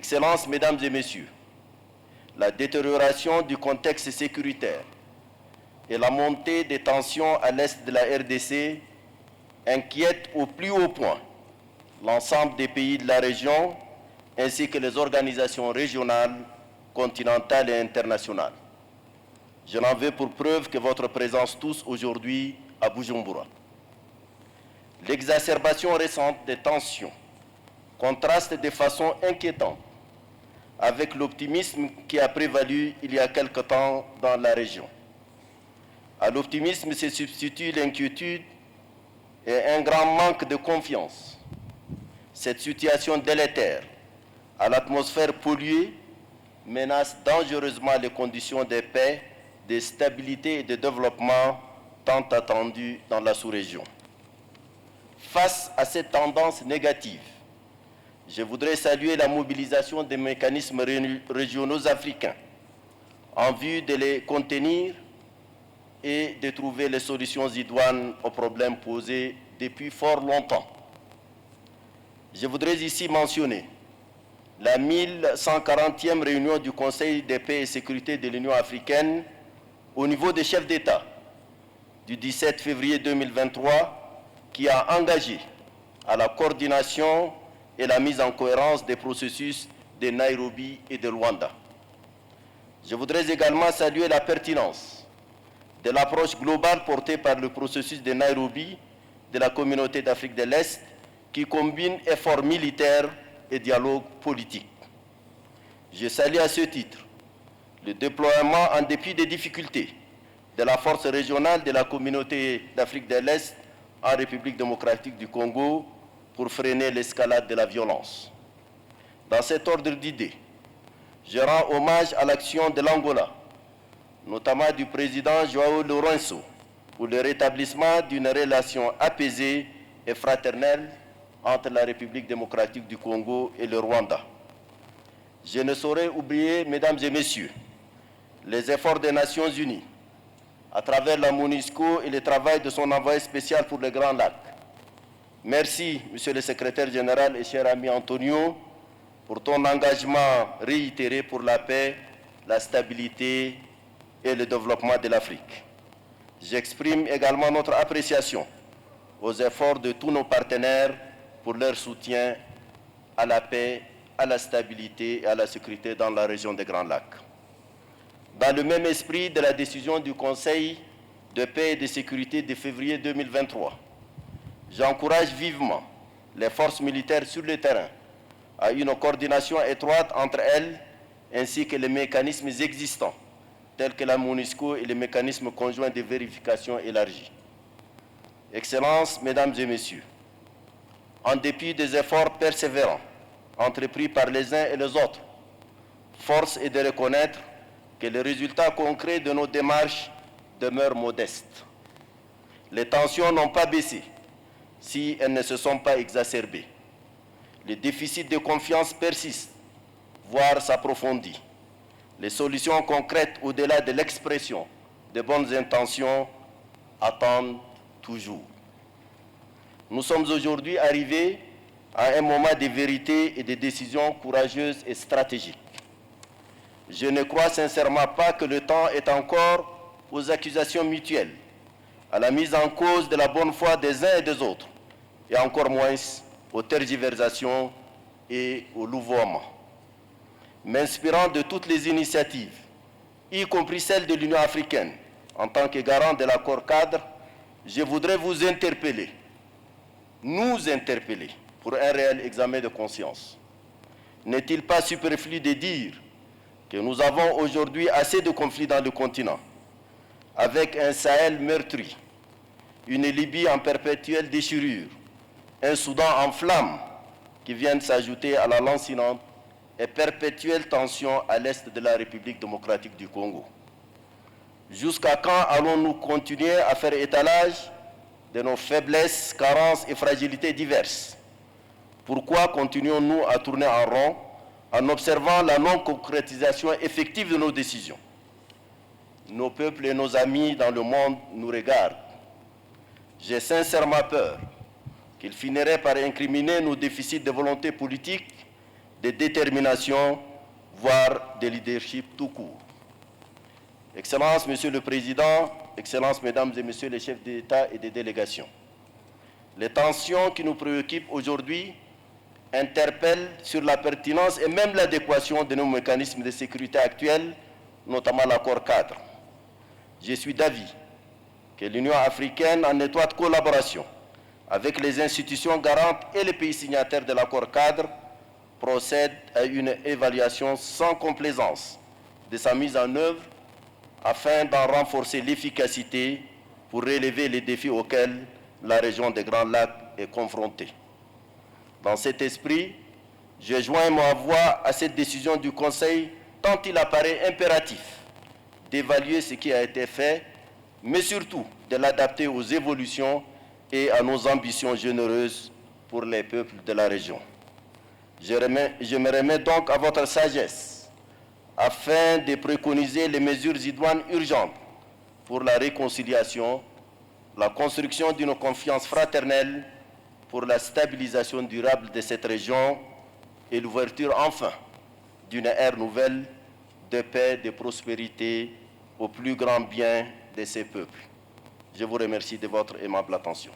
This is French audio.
Excellences, Mesdames et Messieurs, la détérioration du contexte sécuritaire et la montée des tensions à l'est de la RDC inquiètent au plus haut point l'ensemble des pays de la région ainsi que les organisations régionales, continentales et internationales. Je n'en veux pour preuve que votre présence tous aujourd'hui à Bujumbura. L'exacerbation récente des tensions contraste de façon inquiétante avec l'optimisme qui a prévalu il y a quelque temps dans la région. À l'optimisme se substitue l'inquiétude et un grand manque de confiance. Cette situation délétère à l'atmosphère polluée menace dangereusement les conditions de paix, de stabilité et de développement tant attendues dans la sous-région. Face à cette tendance négative, je voudrais saluer la mobilisation des mécanismes régionaux africains en vue de les contenir et de trouver les solutions idoines aux problèmes posés depuis fort longtemps. Je voudrais ici mentionner la 1140e réunion du Conseil de paix et sécurité de l'Union africaine au niveau des chefs d'État du 17 février 2023 qui a engagé à la coordination et la mise en cohérence des processus de Nairobi et de Luanda. Je voudrais également saluer la pertinence de l'approche globale portée par le processus de Nairobi de la communauté d'Afrique de l'Est qui combine efforts militaires et dialogue politique. Je salue à ce titre le déploiement en dépit des difficultés de la force régionale de la communauté d'Afrique de l'Est en République démocratique du Congo pour freiner l'escalade de la violence. Dans cet ordre d'idées, je rends hommage à l'action de l'Angola, notamment du président João Lourenço, pour le rétablissement d'une relation apaisée et fraternelle entre la République démocratique du Congo et le Rwanda. Je ne saurais oublier, Mesdames et Messieurs, les efforts des Nations Unies à travers la MONUSCO et le travail de son envoyé spécial pour le Grand Lac. Merci, Monsieur le Secrétaire général et cher ami Antonio, pour ton engagement réitéré pour la paix, la stabilité et le développement de l'Afrique. J'exprime également notre appréciation aux efforts de tous nos partenaires pour leur soutien à la paix, à la stabilité et à la sécurité dans la région des Grands Lacs. Dans le même esprit de la décision du Conseil de paix et de sécurité de février 2023, j'encourage vivement les forces militaires sur le terrain à une coordination étroite entre elles ainsi que les mécanismes existants tels que la MONUSCO et les mécanismes conjoints de vérification élargis. Excellences, Mesdames et Messieurs, en dépit des efforts persévérants entrepris par les uns et les autres, force est de reconnaître que les résultats concrets de nos démarches demeurent modestes. Les tensions n'ont pas baissé si elles ne se sont pas exacerbées. Le déficit de confiance persiste, voire s'approfondit. Les solutions concrètes au-delà de l'expression de bonnes intentions attendent toujours. Nous sommes aujourd'hui arrivés à un moment de vérité et de décisions courageuses et stratégiques. Je ne crois sincèrement pas que le temps est encore aux accusations mutuelles, à la mise en cause de la bonne foi des uns et des autres, et encore moins aux tergiversations et au louvoiement. M'inspirant de toutes les initiatives, y compris celles de l'Union africaine, en tant que garant de l'accord cadre, je voudrais vous interpeller, nous interpeller, pour un réel examen de conscience. N'est-il pas superflu de dire que nous avons aujourd'hui assez de conflits dans le continent, avec un Sahel meurtri, une Libye en perpétuelle déchirure, un Soudan en flammes qui viennent s'ajouter à la lancinante et perpétuelle tension à l'est de la République démocratique du Congo. Jusqu'à quand allons-nous continuer à faire étalage de nos faiblesses, carences et fragilités diverses? Pourquoi continuons-nous à tourner en rond en observant la non-concrétisation effective de nos décisions? Nos peuples et nos amis dans le monde nous regardent. J'ai sincèrement peur qu'ils finiraient par incriminer nos déficits de volonté politique de détermination, voire de leadership tout court. Excellences, Monsieur le Président, Excellences, Mesdames et Messieurs les chefs d'État et de délégation, les tensions qui nous préoccupent aujourd'hui interpellent sur la pertinence et même l'adéquation de nos mécanismes de sécurité actuels, notamment l'accord cadre. Je suis d'avis que l'Union africaine, en étroite collaboration avec les institutions garantes et les pays signataires de l'accord cadre, procède à une évaluation sans complaisance de sa mise en œuvre afin d'en renforcer l'efficacité pour relever les défis auxquels la région des Grands Lacs est confrontée. Dans cet esprit, je joins ma voix à cette décision du Conseil tant il apparaît impératif d'évaluer ce qui a été fait, mais surtout de l'adapter aux évolutions et à nos ambitions généreuses pour les peuples de la région. Je me remets donc à votre sagesse afin de préconiser les mesures idoines urgentes pour la réconciliation, la construction d'une confiance fraternelle pour la stabilisation durable de cette région et l'ouverture enfin d'une ère nouvelle de paix, de prospérité au plus grand bien de ces peuples. Je vous remercie de votre aimable attention.